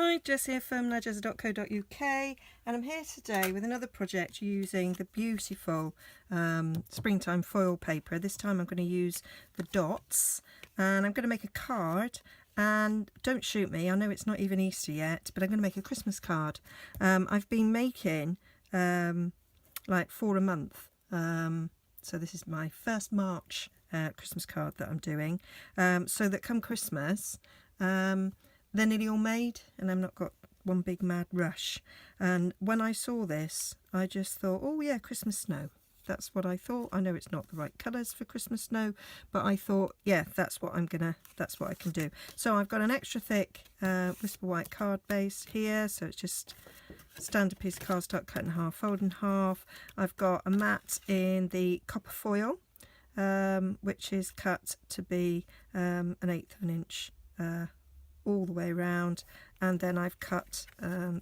Hi, Jess here from Nigezza.co.uk, and I'm here today with another project using the beautiful springtime foil paper. This time I'm going to use the dots, and I'm going to make a card. And don't shoot me, I know it's not even Easter yet, but I'm going to make a Christmas card. I've been making like 4 a month, so this is my first March Christmas card that I'm doing, so that come Christmas they're nearly all made and I've not got one big mad rush. And when I saw this, I just thought, oh yeah, Christmas snow. That's what I thought. I know it's not the right colours for Christmas snow, but I thought, yeah, that's what I can do. So I've got an extra thick Whisper White card base here, so it's just standard piece of cardstock, cut in half, fold in half. I've got a mat in the copper foil, which is cut to be 1/8 of an inch all the way around, and then I've cut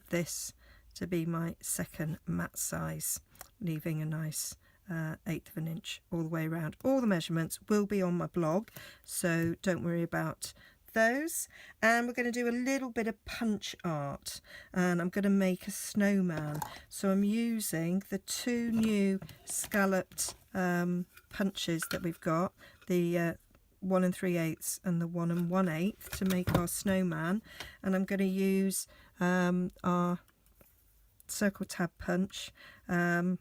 this to be my second mat size, leaving a nice 1/8 of an inch all the way around. All the measurements will be on my blog, so don't worry about those. And we're going to do a little bit of punch art, and I'm going to make a snowman. So I'm using the 2 new scalloped punches that we've got, the 1 3/8 and the 1 1/8, to make our snowman. And I'm going to use our circle tab punch, and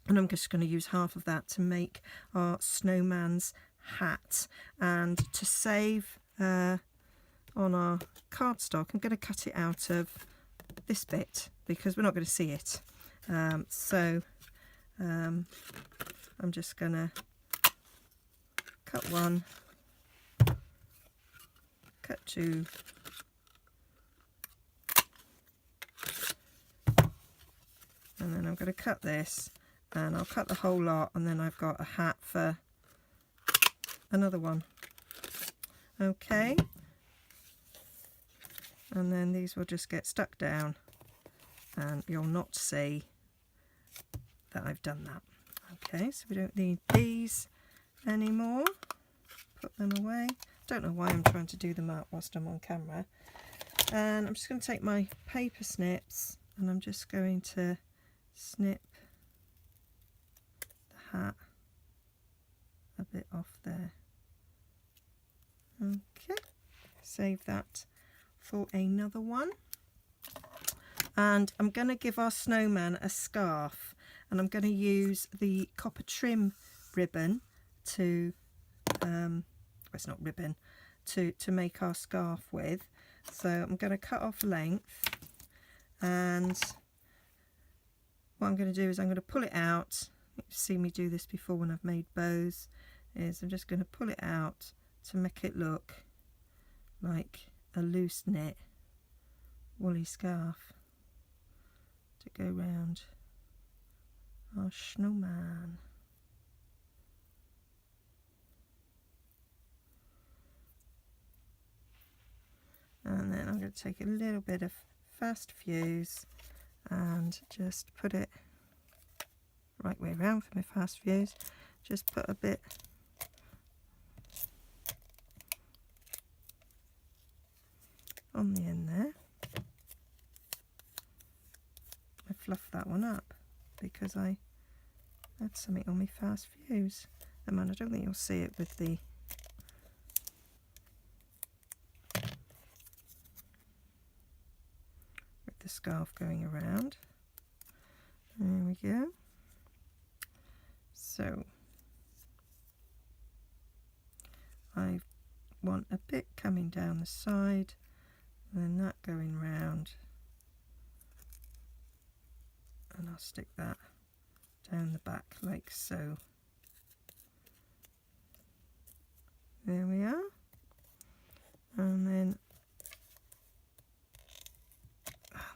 I'm just going to use half of that to make our snowman's hat. And to save on our cardstock, I'm going to cut it out of this bit because we're not going to see it. I'm just going to cut 1, cut 2, and then I'm going to cut this, and I'll cut the whole lot, and then I've got a hat for another one. Okay, and then these will just get stuck down and you'll not see that I've done that. Okay, so we don't need these anymore. Put them away. Don't know why I'm trying to do them out whilst I'm on camera. And I'm just going to take my paper snips, and I'm just going to snip the hat a bit off there. Okay, save that for another one. And I'm going to give our snowman a scarf, and I'm going to use the copper trim ribbon to it's not ribbon, to make our scarf with. So I'm going to cut off length, and what I'm going to do is I'm going to pull it out. You've seen me do this before when I've made bows. Is I'm just going to pull it out to make it look like a loose knit woolly scarf to go round our snowman. And then I'm going to take a little bit of fast fuse and just put it right way around for my fast fuse. Just put a bit on the end there. I fluffed that one up because I had something on my fast fuse. I don't think you'll see it with the scarf going around. There we go. So I want a bit coming down the side, and then that going round, and I'll stick that down the back like so. There we are. And then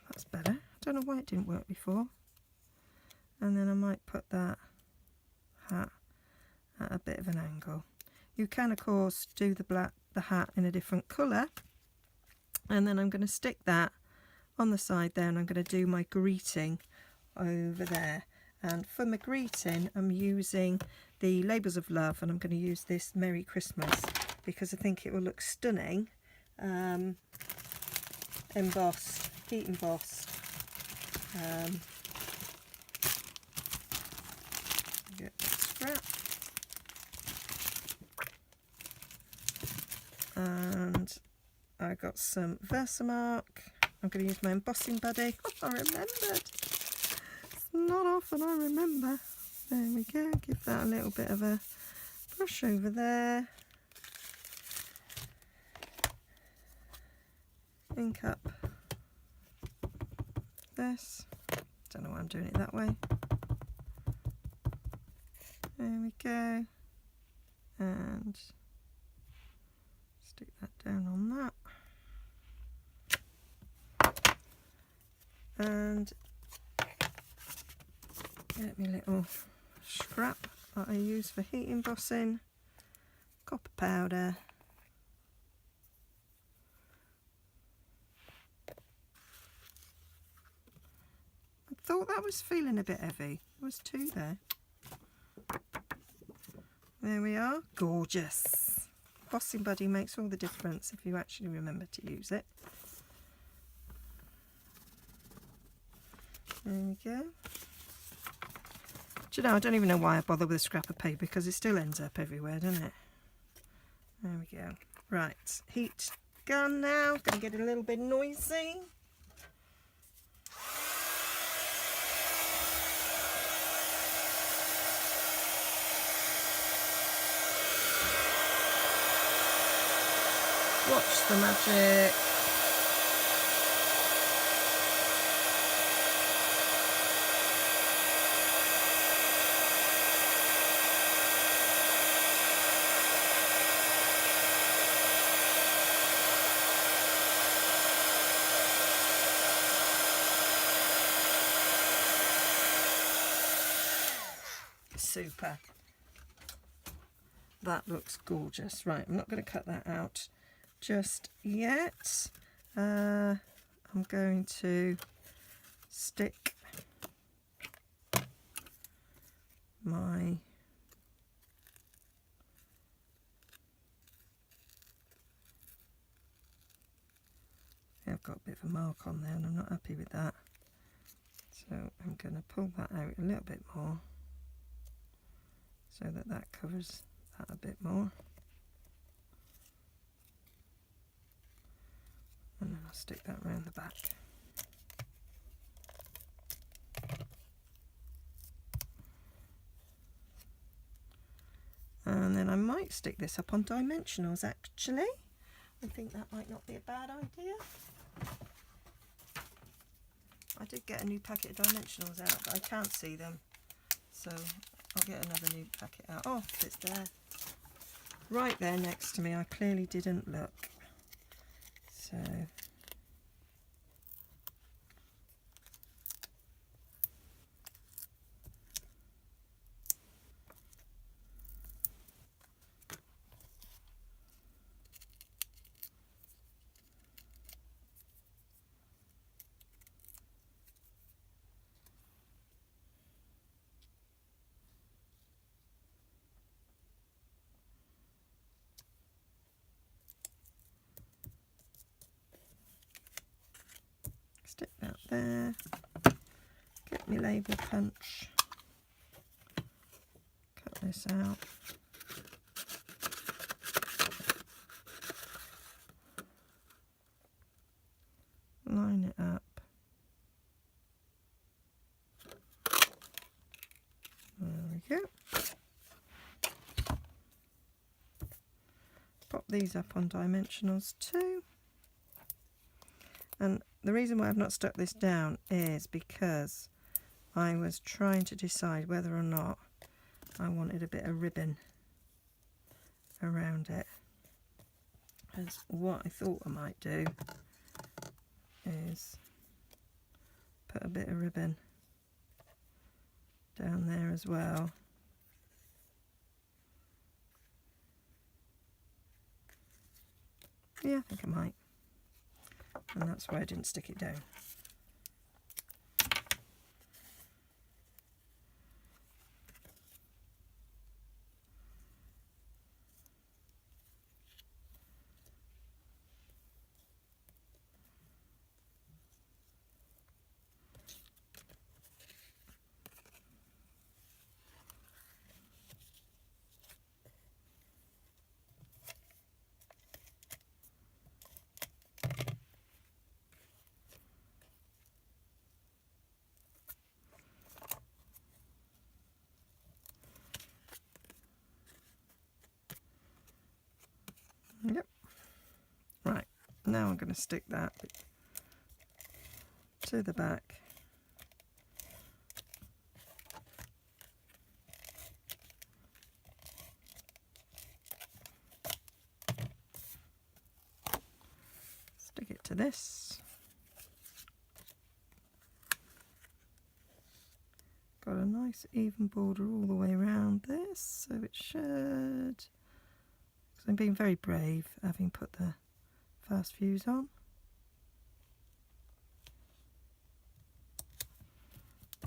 that's better. I don't know why it didn't work before. And then I might put that hat at a bit of an angle. You can of course do the hat in a different colour, and then I'm going to stick that on the side there, and I'm going to do my greeting over there. And for my greeting I'm using the Labels of Love, and I'm going to use this Merry Christmas because I think it will look stunning embossed, heat embossed. Get the scrap. And I got some Versamark. I'm going to use my embossing buddy. I remembered. It's not often I remember. There we go. Give that a little bit of a brush over there. Ink up this. Don't know why I'm doing it that way. There we go. And stick that down on that. And get me little scrap that I use for heat embossing. Copper powder. I thought that was feeling a bit heavy. There was 2 there. There we are. Gorgeous. Embossing buddy makes all the difference if you actually remember to use it. There we go. Do you know, I don't even know why I bother with a scrap of paper because it still ends up everywhere, doesn't it? There we go. Right, heat gun now. Gonna get a little bit noisy. Watch the magic. Super. That looks gorgeous. Right, I'm not going to cut that out just yet. I'm going to stick my I've got a bit of a mark on there and I'm not happy with that, so I'm going to pull that out a little bit more so that that covers that a bit more, and then I'll stick that around the back. And then I might stick this up on dimensionals actually. I think that might not be a bad idea. I did get a new packet of dimensionals out, but I can't see them, so I'll get another new packet out. Oh, it's there. Right there next to me. I clearly didn't look. So stick that there, get my label punch, cut this out, line it up, there we go, pop these up on dimensionals too. And the reason why I've not stuck this down is because I was trying to decide whether or not I wanted a bit of ribbon around it. Because what I thought I might do is put a bit of ribbon down there as well. Yeah, I think I might. And that's why I didn't stick it down. Now I'm going to stick that to the back. Stick it to this. Got a nice even border all the way around this, so it should. Because I'm being very brave, having put the fast fuse on.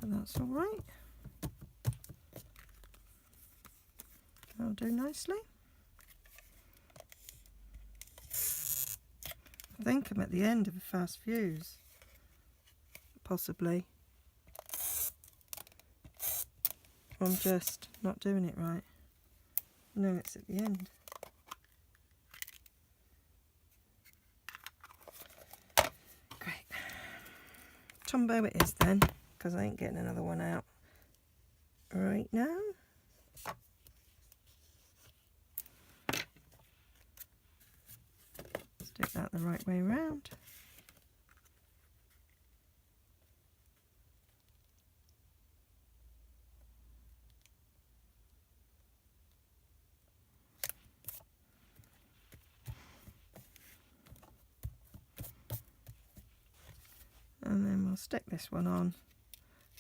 But that's all right. That'll do nicely. I think I'm at the end of a fast fuse, possibly. I'm just not doing it right. No, it's at the end. Great. Tombow it is then, because I ain't getting another one out right now. Stick that the right way around. And then we'll stick this one on,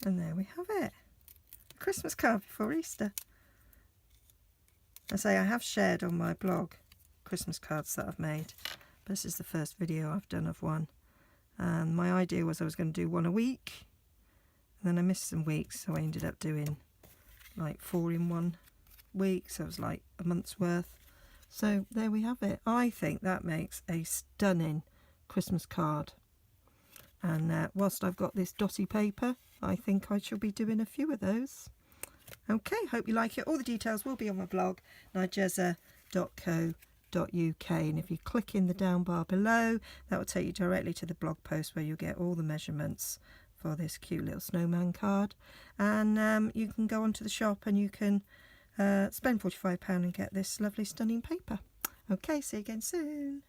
and there we have it. A Christmas card before Easter. I say I have shared on my blog Christmas cards that I've made, but this is the first video I've done of one. And my idea was I was going to do one a week, and then I missed some weeks, so I ended up doing like 4 in 1 week, so it was like a month's worth. So there we have it. I think that makes a stunning Christmas card. And whilst I've got this dotty paper, I think I shall be doing a few of those. Okay, hope you like it. All the details will be on my blog, nigezza.co.uk. And if you click in the down bar below, that will take you directly to the blog post where you'll get all the measurements for this cute little snowman card. And you can go onto the shop and you can spend £45 and get this lovely, stunning paper. Okay, see you again soon.